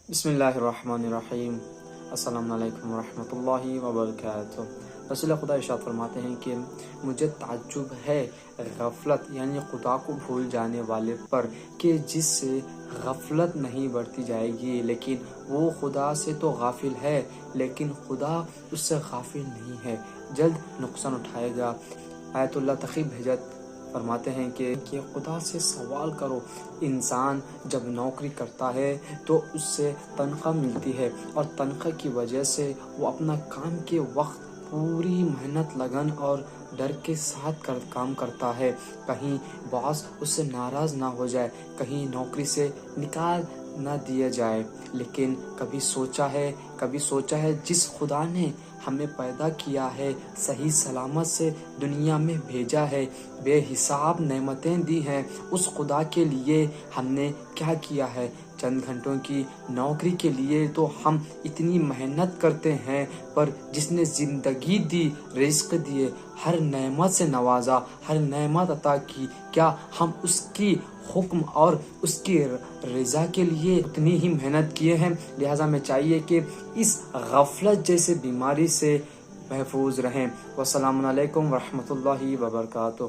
بسم اللہ الرحمن الرحیم۔ السلام علیکم ورحمۃ اللہ وبرکاتہ۔ رسول خدا ارشاد فرماتے ہیں کہ مجھے تعجب ہے غفلت یعنی خدا کو بھول جانے والے پر، کہ جس سے غفلت نہیں بڑھتی جائے گی، لیکن وہ خدا سے تو غافل ہے لیکن خدا اس سے غافل نہیں ہے، جلد نقصان اٹھائے گا۔ آیت اللہ تقی بہجت فرماتے ہیں کہ خدا سے سوال کرو۔ انسان جب نوکری کرتا ہے تو اس سے تنخواہ ملتی ہے، اور تنخواہ کی وجہ سے وہ اپنا کام کے وقت پوری محنت لگن اور ڈر کے ساتھ کام کرتا ہے، کہیں باس اس سے ناراض نہ ہو جائے، کہیں نوکری سے نکال نہ دیا جائے۔ لیکن کبھی سوچا ہے جس خدا نے ہمیں پیدا کیا ہے، صحیح سلامت سے دنیا میں بھیجا ہے، بے حساب نعمتیں دی ہیں، اس خدا کے لیے ہم نے کیا کیا ہے؟ چند گھنٹوں کی نوکری کے لیے تو ہم اتنی محنت کرتے ہیں، پر جس نے زندگی دی، رزق دیے، ہر نعمت سے نوازا، ہر نعمت عطا کی، کیا ہم اس کی حکم اور اس کی رضا کے لیے اتنی ہی محنت کیے ہیں؟ لہٰذا ہمیں چاہیے کہ اس غفلت جیسے بیماری سے محفوظ رہیں۔ والسلام علیکم ورحمۃ اللہ وبرکاتہ۔